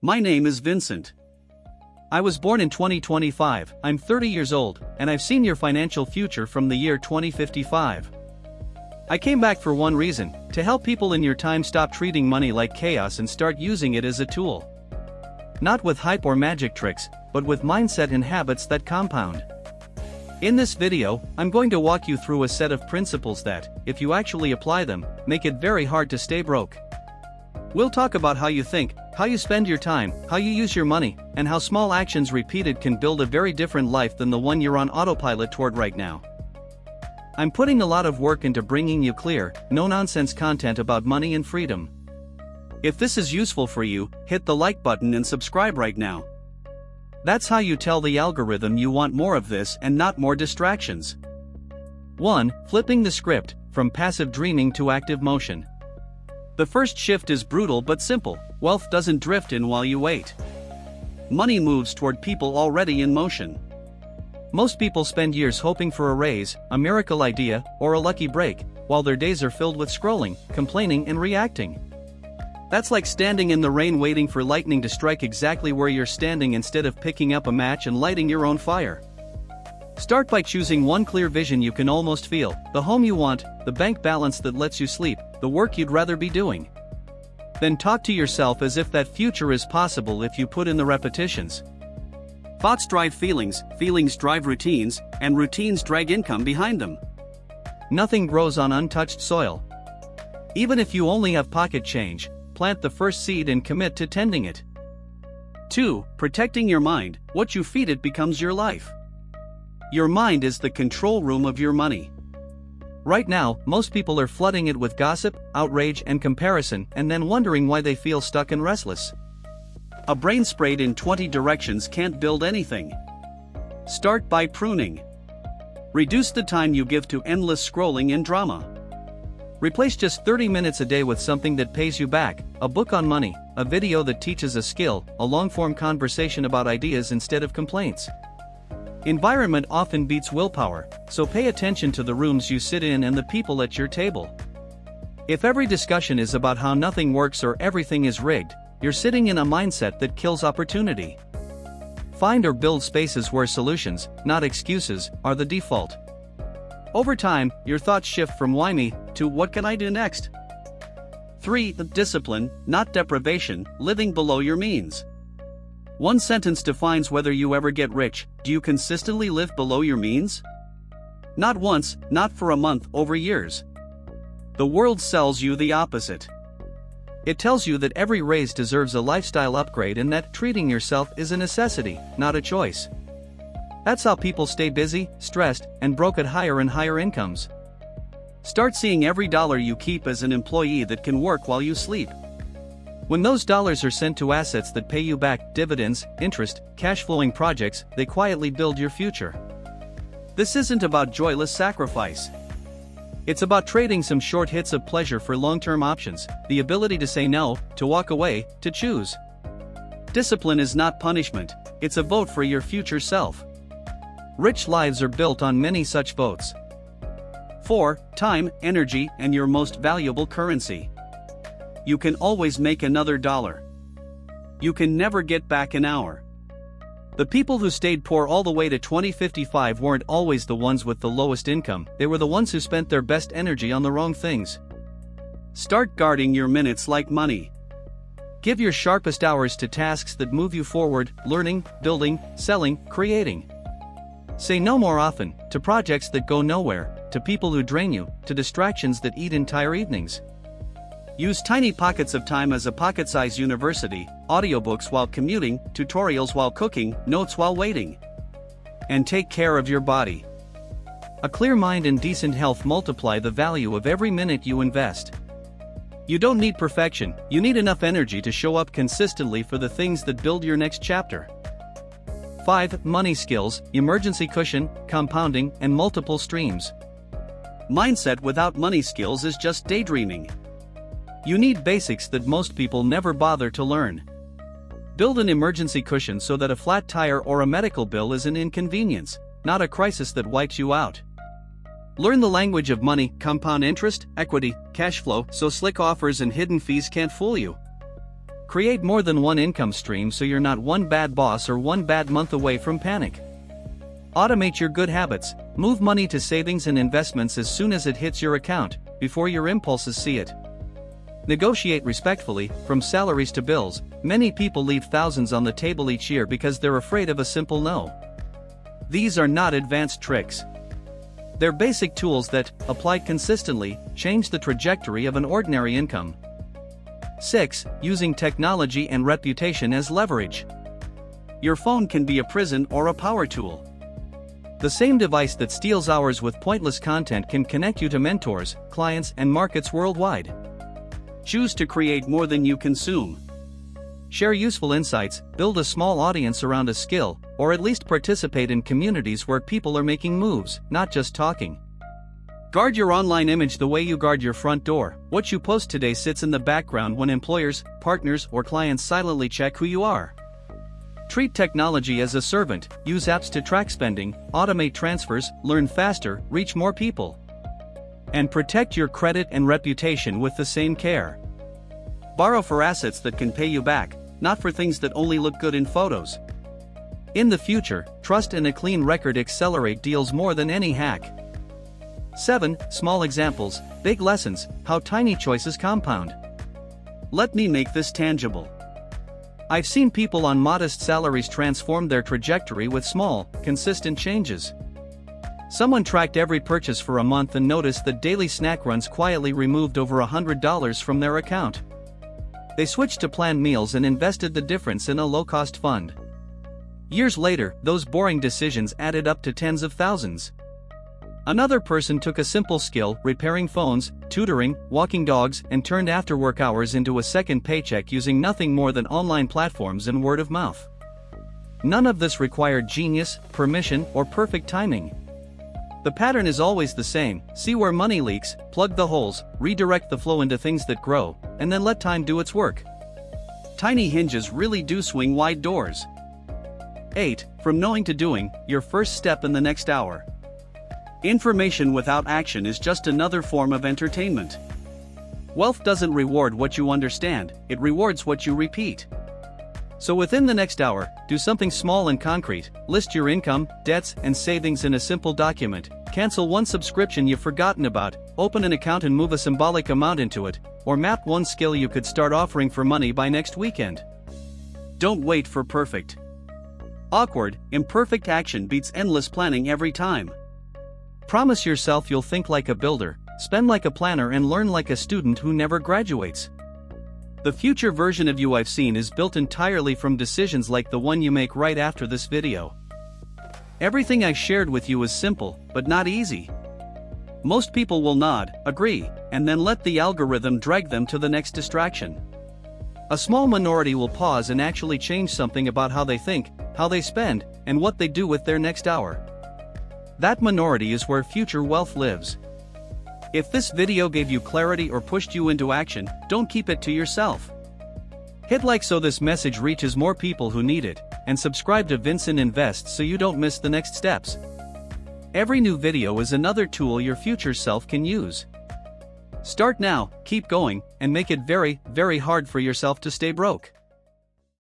My name is Vincent. I was born in 2025, I'm 30 years old, and I've seen your financial future from the year 2055. I came back for one reason, to help people in your time stop treating money like chaos and start using it as a tool. Not with hype or magic tricks, but with mindset and habits that compound. In this video, I'm going to walk you through a set of principles that, if you actually apply them, make it very hard to stay broke. We'll talk about how you think, how you spend your time, how you use your money, and how small actions repeated can build a very different life than the one you're on autopilot toward right now. I'm putting a lot of work into bringing you clear, no-nonsense content about money and freedom. If this is useful for you, hit the like button and subscribe right now. That's how you tell the algorithm you want more of this and not more distractions. 1. Flipping the script, from passive dreaming to active motion. The first shift is brutal but simple. Wealth doesn't drift in while you wait. Money moves toward people already in motion. Most people spend years hoping for a raise, a miracle idea, or a lucky break, while their days are filled with scrolling, complaining, and reacting. That's like standing in the rain waiting for lightning to strike exactly where you're standing instead of picking up a match and lighting your own fire. Start by choosing one clear vision you can almost feel: the home you want, the bank balance that lets you sleep, the work you'd rather be doing. Then talk to yourself as if that future is possible if you put in the repetitions. Thoughts drive feelings, feelings drive routines, and routines drag income behind them. Nothing grows on untouched soil. Even if you only have pocket change, plant the first seed and commit to tending it. 2. Protecting your mind. What you feed it becomes your life. Your mind is the control room of your money. Right now, most people are flooding it with gossip, outrage, and comparison, and then wondering why they feel stuck and restless. A brain sprayed in 20 directions can't build anything. Start by pruning. Reduce the time you give to endless scrolling and drama. Replace just 30 minutes a day with something that pays you back: a book on money, a video that teaches a skill, a long-form conversation about ideas instead of complaints. Environment often beats willpower, so pay attention to the rooms you sit in and the people at your table. If every discussion is about how nothing works or everything is rigged, you're sitting in a mindset that kills opportunity. Find or build spaces where solutions, not excuses, are the default. Over time, your thoughts shift from "why me" to "what can I do next?" 3. Discipline, not deprivation, living below your means. One sentence defines whether you ever get rich: do you consistently live below your means? Not once, not for a month, over years. The world sells you the opposite. It tells you that every raise deserves a lifestyle upgrade and that treating yourself is a necessity, not a choice. That's how people stay busy, stressed, and broke at higher and higher incomes. Start seeing every dollar you keep as an employee that can work while you sleep. When those dollars are sent to assets that pay you back, dividends, interest, cash-flowing projects, they quietly build your future. This isn't about joyless sacrifice. It's about trading some short hits of pleasure for long-term options, the ability to say no, to walk away, to choose. Discipline is not punishment, it's a vote for your future self. Rich lives are built on many such votes. 4. Time, energy, and your most valuable currency. You can always make another dollar. You can never get back an hour. The people who stayed poor all the way to 2055 weren't always the ones with the lowest income, they were the ones who spent their best energy on the wrong things. Start guarding your minutes like money. Give your sharpest hours to tasks that move you forward: learning, building, selling, creating. Say no more often, to projects that go nowhere, to people who drain you, to distractions that eat entire evenings. Use tiny pockets of time as a pocket-sized university: audiobooks while commuting, tutorials while cooking, notes while waiting. And take care of your body. A clear mind and decent health multiply the value of every minute you invest. You don't need perfection, you need enough energy to show up consistently for the things that build your next chapter. 5. Money skills, emergency cushion, compounding, and multiple streams. Mindset without money skills is just daydreaming. You need basics that most people never bother to learn. Build an emergency cushion so that a flat tire or a medical bill is an inconvenience, not a crisis that wipes you out. Learn the language of money, compound interest, equity, cash flow, so slick offers and hidden fees can't fool you. Create more than one income stream so you're not one bad boss or one bad month away from panic. Automate your good habits. Move money to savings and investments as soon as it hits your account, before your impulses see it. Negotiate respectfully. From salaries to bills, many people leave thousands on the table each year because they're afraid of a simple no. These are not advanced tricks. They're basic tools that, applied consistently, change the trajectory of an ordinary income. 6. Using technology and reputation as leverage. Your phone can be a prison or a power tool. The same device that steals hours with pointless content can connect you to mentors, clients, and markets worldwide. Choose to create more than you consume. Share useful insights, build a small audience around a skill, or at least participate in communities where people are making moves, not just talking. Guard your online image the way you guard your front door. What you post today sits in the background when employers, partners, or clients silently check who you are. Treat technology as a servant. Use apps to track spending, automate transfers, learn faster, reach more people. And protect your credit and reputation with the same care. Borrow for assets that can pay you back, not for things that only look good in photos. In the future, trust and a clean record accelerate deals more than any hack. 7. Small examples, big lessons, how tiny choices compound. Let me make this tangible. I've seen people on modest salaries transform their trajectory with small, consistent changes. Someone tracked every purchase for a month and noticed that daily snack runs quietly removed over $100 from their account. They switched to planned meals and invested the difference in a low-cost fund. Years later, those boring decisions added up to tens of thousands. Another person took a simple skill, repairing phones, tutoring, walking dogs, and turned after-work hours into a second paycheck using nothing more than online platforms and word of mouth. None of this required genius, permission, or perfect timing. The pattern is always the same: see where money leaks, plug the holes, redirect the flow into things that grow, and then let time do its work. Tiny hinges really do swing wide doors. 8. From knowing to doing, your first step in the next hour. Information without action is just another form of entertainment. Wealth doesn't reward what you understand, it rewards what you repeat. So within the next hour, do something small and concrete. List your income, debts, and savings in a simple document. Cancel one subscription you've forgotten about, open an account and move a symbolic amount into it, or map one skill you could start offering for money by next weekend. Don't wait for perfect. Awkward, imperfect action beats endless planning every time. Promise yourself you'll think like a builder, spend like a planner, and learn like a student who never graduates. The future version of you I've seen is built entirely from decisions like the one you make right after this video. Everything I shared with you is simple, but not easy. Most people will nod, agree, and then let the algorithm drag them to the next distraction. A small minority will pause and actually change something about how they think, how they spend, and what they do with their next hour. That minority is where future wealth lives. If this video gave you clarity or pushed you into action, don't keep it to yourself. Hit like so this message reaches more people who need it, and subscribe to Vincent Invest so you don't miss the next steps. Every new video is another tool your future self can use. Start now, keep going, and make it very, very hard for yourself to stay broke.